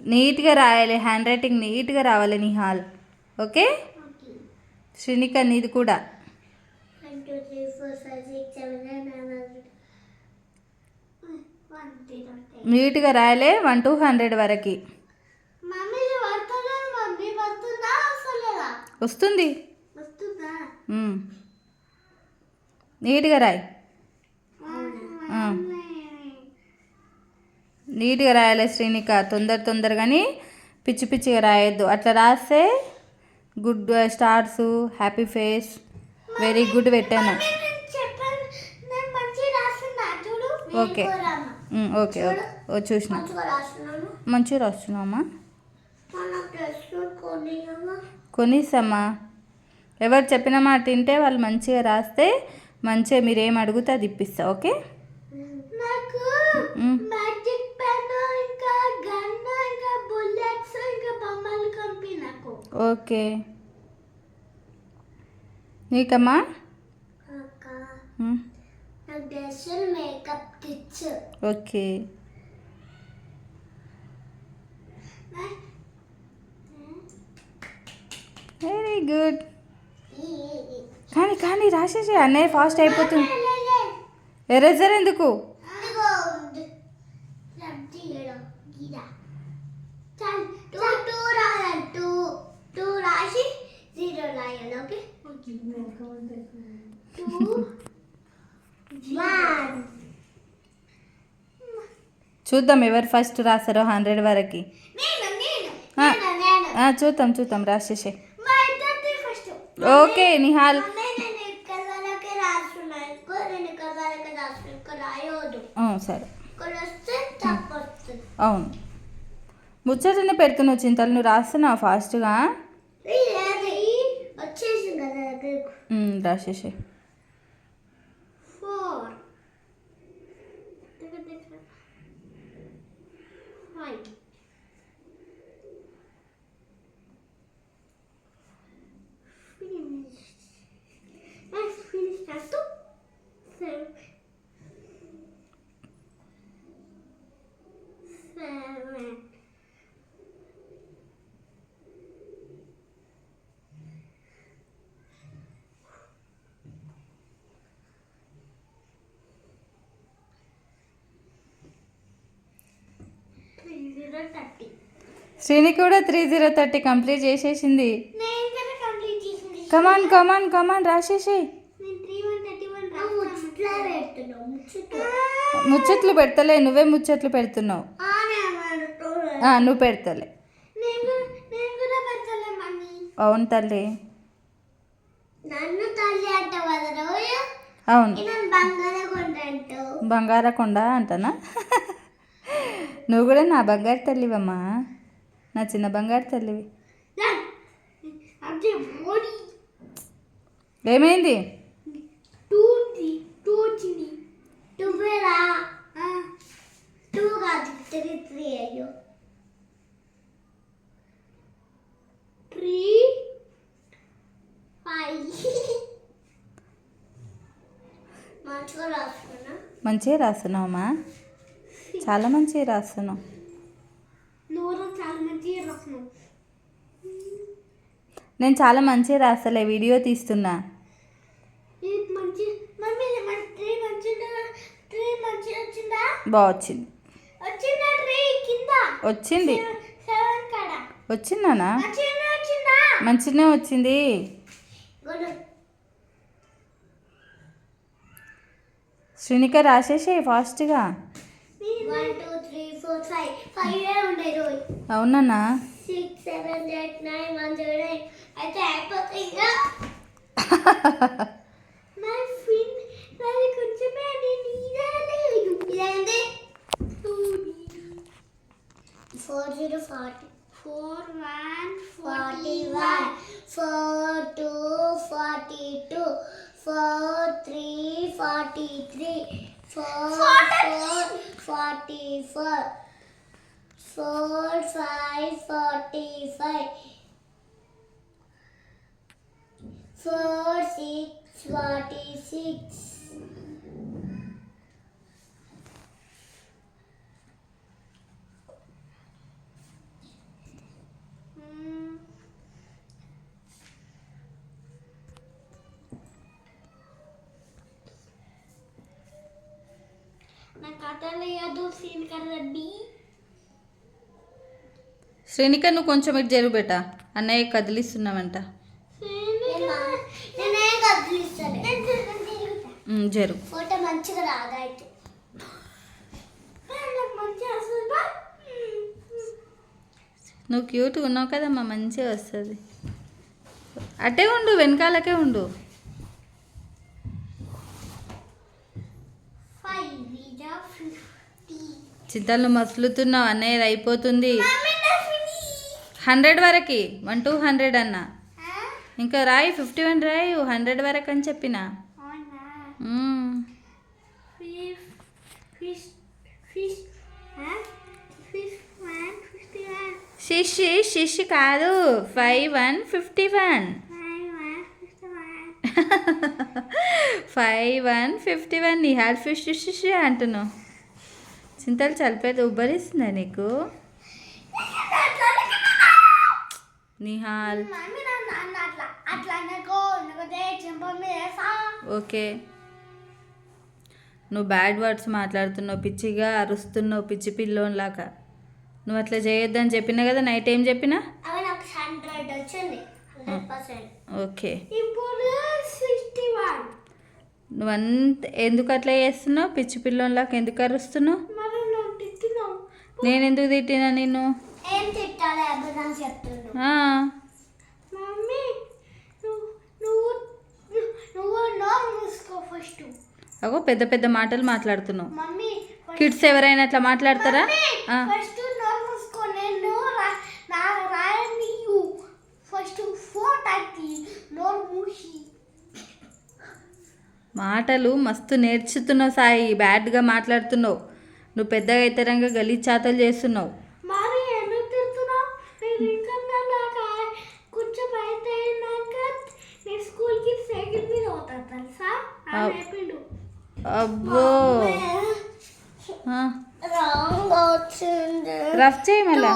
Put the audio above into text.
నీట్గా రాయాలి, hand writing నీట్గా రావాలి నిహాల్. ఓకే శ్రీనిక నీది కూడా నీట్గా రాయాలి 1 to 100 వరకు. వస్తుంది, నీట్గా రాయి. నీట్గా రాయాలి శ్రీనిక, తొందరగాని పిచ్చి పిచ్చిగా రాయొద్దు. అట్లా రాస్తే good stars, happy face, very good పెట్టాను. ఓకే ఓకే ఓకే చూసిన, మంచిగా రాస్తున్నావమ్మా. కొనిస్తామ్మా, ఎవరు చెప్పిన మాట తింటే వాళ్ళు మంచిగా రాస్తే మంచిగా మీరేం అడిగితే అది ఇప్పిస్తా. ఓకే ఓకే నీకమ్మా ఓకే వెరీ గుడ్. కానీ రాసేసి అన్నయ్య ఫాస్ట్ అయిపోతుంది. ఎరేజర్ ఎందుకు? చూద్దాం ఎవరు ఫస్ట్ రాస్తారో 100 వరకు. చూద్దాం రాసేసే. ఓకే నిహాల్ సరే. అవును ముచ్చటనే పెడుతున్నావు చింతలు, నువ్వు రాస్తున్నావు ఫాస్ట్గా. రాసేసే. శ్రీని కూడా 3030 కంప్లీట్ చేసేసింది. కమాన్ రాసేసి. ముచ్చట్లు పెడతలే, నువ్వే ముచ్చట్లు పెడుతున్నావు. నువ్వు పెడతలే. అవును తల్లి, అవును బంగారకొండ అంటనా? నువ్వు కూడా నా బంగారు తల్లివమ్మా, నా చిన్న బంగారు తల్లివి. ఏమైంది? మంచిగా రాస్తున్నావమ్మా, చాలా మంచిగా రాస్తున్నావు. నేను చాలా మంచిగా రాస్తలే, వీడియో తీస్తున్నా. బాగొచ్చింది, వచ్చిందానా? మంచిగానే వచ్చింది. శ్రీనిక రాసేసే ఫాస్ట్గా. అవునా? శ్రీనిక నువ్వు కొంచెం ఇటు జరుగు బేట, అన్నయ్య కదిలిస్తున్నావంట. జరుగు. ఫోటో మంచిగా రాదా అయితే నువ్వు క్యూట్గా ఉన్నావు కదమ్మా, మంచిగా వస్తుంది. అటే ఉండు, వెనకాలకే ఉండు. చింతలు మసులుతున్నావు అన్నయ్య, అయిపోతుంది. 100 వరకు, 1 to 100 అన్న. ఇంకా రాయి 51 రాయి, 100 వరకు అని చెప్పిన. శిష్యు కాదు, 5151. 5151 నిహాల్ ఫిష్ అంటున్నావు. చింతలు చలిపోయేది ఉబ్బరిస్తుందా నీకు? నిహాల్ ఓకే, నువ్వు బ్యాడ్ వర్డ్స్ మాట్లాడుతున్నావు, పిచ్చిగా అరుస్తున్నావు, పిచ్చి పిల్లోన్లాగా. నువ్వు అట్లా చేయొద్దని చెప్పినా కదా, నైట్ ఏం చెప్పినా? ఓకే, నువ్వంత ఎందుకు అట్లా చేస్తున్నావు? పిచ్చి పిల్లోన్లాగా ఎందుకు అరుస్తున్నావు? నేను ఎందుకు తిట్టినా నిన్ను? అగో పెద్ద పెద్ద మాటలు మాట్లాడుతున్నావు. కిడ్స్ ఎవరైనా అట్లా మాట్లాడతారా? మాటలు మస్తు నేర్చుతున్నావు సాయి, బ్యాడ్గా మాట్లాడుతున్నావు. నువ్వు పెద్దగా ఇతరంగా గలీజ్ చాతలు చేస్తున్నావు. అబ్బో, రఫ్ చేయి మళ్ళా.